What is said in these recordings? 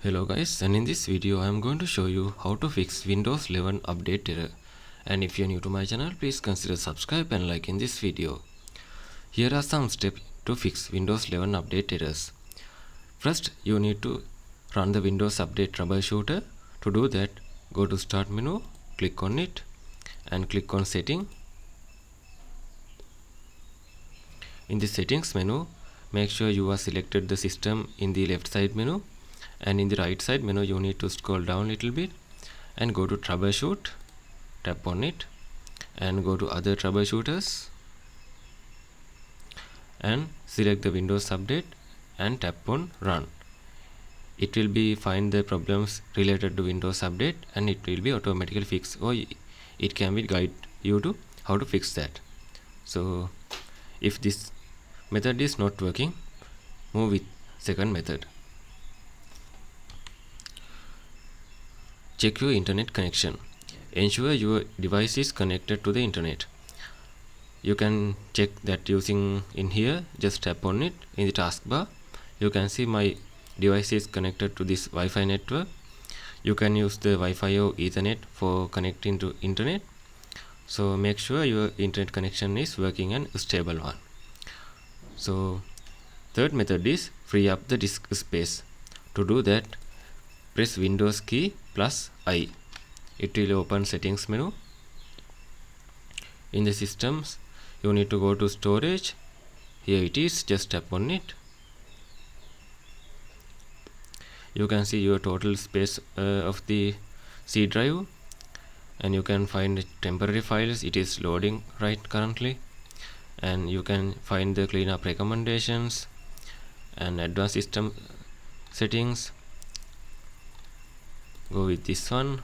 Hello guys, and in this video I am going to show you how to fix Windows 11 update error. And if you are new to my channel, please consider subscribe and like in this video. Here are some steps to fix Windows 11 update errors. First, you need to run the Windows Update Troubleshooter. To do that, go to Start menu, click on it and click on Setting. In the Settings menu, make sure you are selected the system in the left side menu. And in the right side menu you need to scroll down a little bit and go to Troubleshoot, tap on it and go to Other Troubleshooters and select the Windows Update and tap on Run. It will be find the problems related to Windows Update and it will be automatically fixed, or it can be guide you to how to fix that. So if this method is not working, move with second method. Check your internet connection. Ensure your device is connected to the internet. You can check that using in here, just tap on it in the taskbar. You can see my device is connected to this Wi-Fi network. You can use the Wi-Fi or Ethernet for connecting to internet. So make sure your internet connection is working and stable one. So third method is free up the disk space. To do that, press Windows key plus I. It will open Settings menu. In the systems, you need to go to Storage. Here it is, just tap on it. You can see your total space of the C drive, and you can find temporary files. It is loading right currently, and you can find the cleanup recommendations and advanced system settings. Go with this one.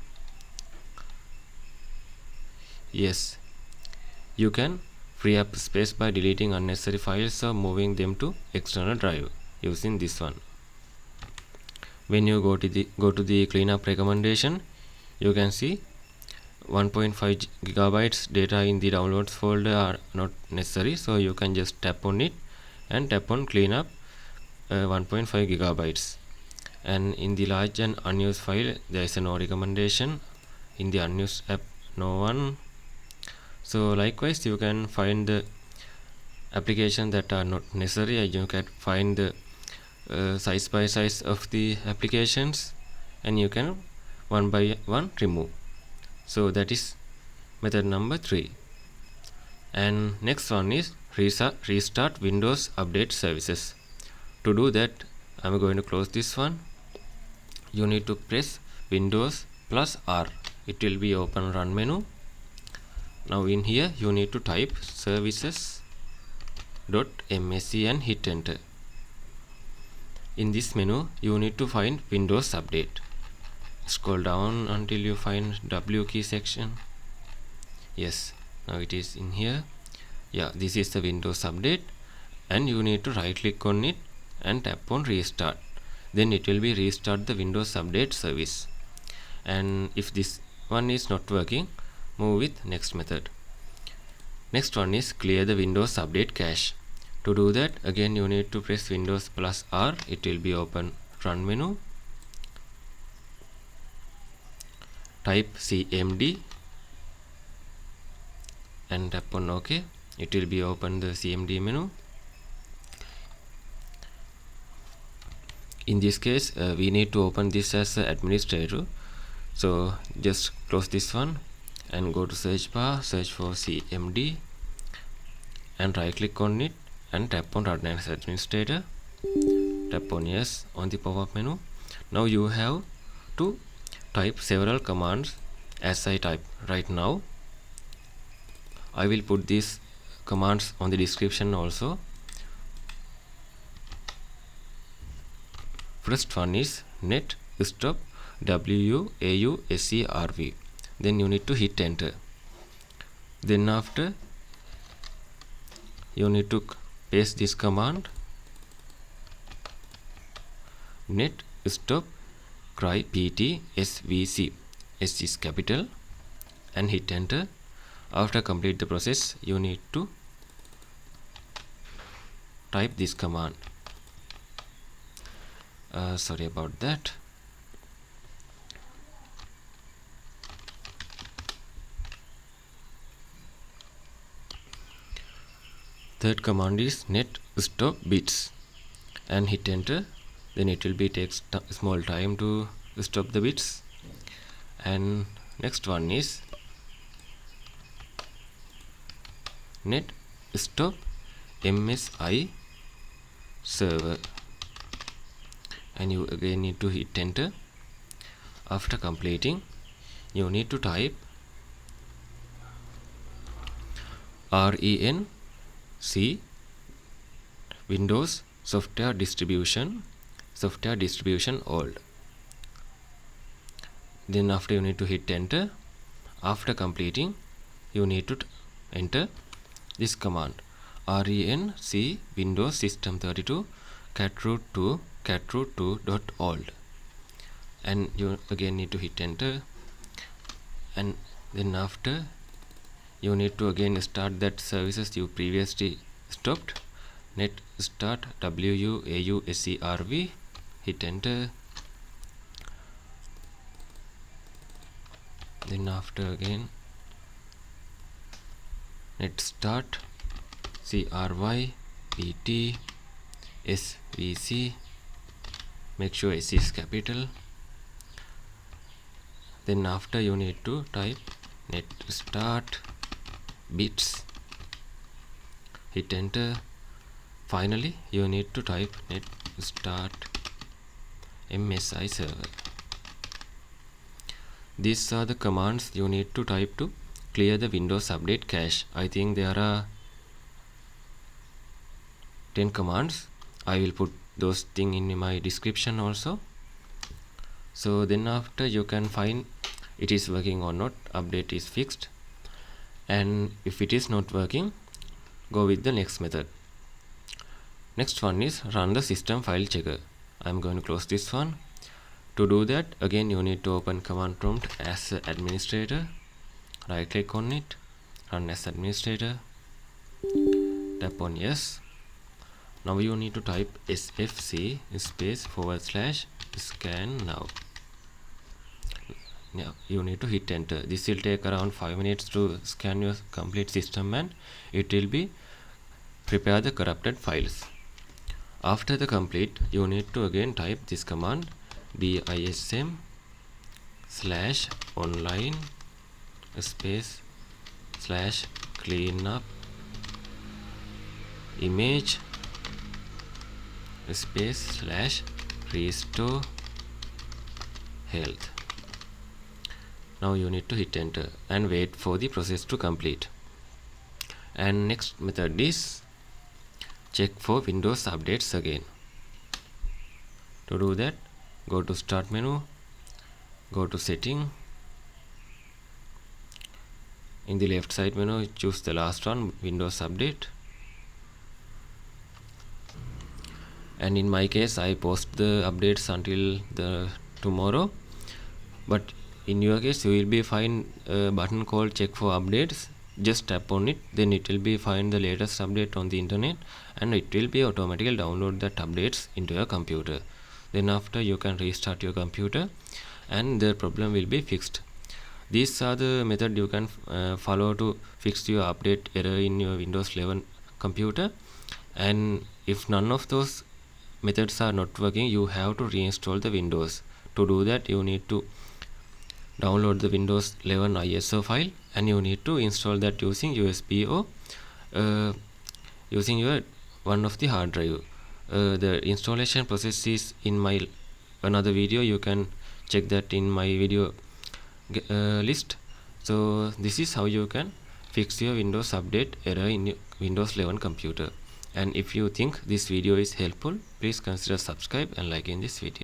Yes, you can free up space by deleting unnecessary files or moving them to external drive using this one. When you go to the cleanup recommendation, you can see 1.5 gigabytes data in the downloads folder are not necessary, so you can just tap on it and tap on cleanup 1.5 gigabytes. And in the large and unused file there is a no recommendation. In the unused app, no one. So likewise, you can find the applications that are not necessary. You can find the size by size of the applications, and you can one by one remove. So that is method number 3. And next one is restart Windows Update Services. To do that, I am going to close this one. You need to press Windows plus R. It will be open Run menu. Now in here you need to type services.msc and hit enter. In this menu you need to find Windows Update. Scroll down until you find W key section. Yes, now it is in here. Yeah, this is the Windows Update, and you need to right click on it and tap on Restart. Then it will be restart the Windows Update service. And if this one is not working, move with next method. Next one is clear the Windows Update cache. To do that, again you need to press Windows plus R. It will be open Run menu. Type CMD and tap on OK. It will be open the CMD menu. In this case, we need to open this as an administrator. So just close this one and go to search bar, search for CMD and right click on it and tap on Run as administrator. Tap on yes on the pop-up menu. Now you have to type several commands as I type right now. I will put these commands on the description also. First one is net stop wuauserv. Then you need to hit enter. Then after you need to paste this command net stop cryptSvc. S is capital and hit enter. After complete the process, you need to type this command. Sorry about that. Third command is net stop bits, and hit enter. Then it will be takes small time to stop the bits. And next one is net stop msiserver, and you again need to hit enter. After completing, you need to type RENC Windows SoftwareDistribution.old. Then after you need to hit enter. After completing, you need to enter this command RENC Windows System 32 catroot2.old, and you again need to hit enter. And then after, you need to again start that services you previously stopped. Net start wuauserv, hit enter. Then after again net start cryptSvc, make sure S is capital. Then after you need to type net start bits, hit enter. Finally you need to type net start msiserver. These are the commands you need to type to clear the Windows Update cache. I think there are 10 commands. I will put those things in my description also. So then after you can find it is working or not, update is fixed, and if it is not working, go with the next method. Next one is run the system file checker. I am going to close this one. To do that, again you need to open command prompt as administrator, right click on it, run as administrator, tap on yes. Now you need to type sfc /scan now. Now you need to hit enter. This will take around 5 minutes to scan your complete system, and it will be prepare the corrupted files. After the complete, you need to again type this command DISM /online /cleanup image /restore health. Now you need to hit enter and wait for the process to complete. And next method is check for Windows updates again. To do that, go to start menu, go to setting. In the left side menu, choose the last one, Windows Update. And in my case, I post the updates until the tomorrow. But in your case, you will be find a button called check for updates. Just tap on it, then it will be find the latest update on the internet, and it will be automatically download that updates into your computer. Then after, you can restart your computer and the problem will be fixed. These are the method you can follow to fix your update error in your Windows 11 computer. And if none of those methods are not working, you have to reinstall the Windows. To do that, you need to download the Windows 11 ISO file, and you need to install that using USB or using your one of the hard drive. The installation process is in my another video. You can check that in my video list. So this is how you can fix your Windows update error in your Windows 11 computer. And if you think this video is helpful, please consider subscribe and liking this video.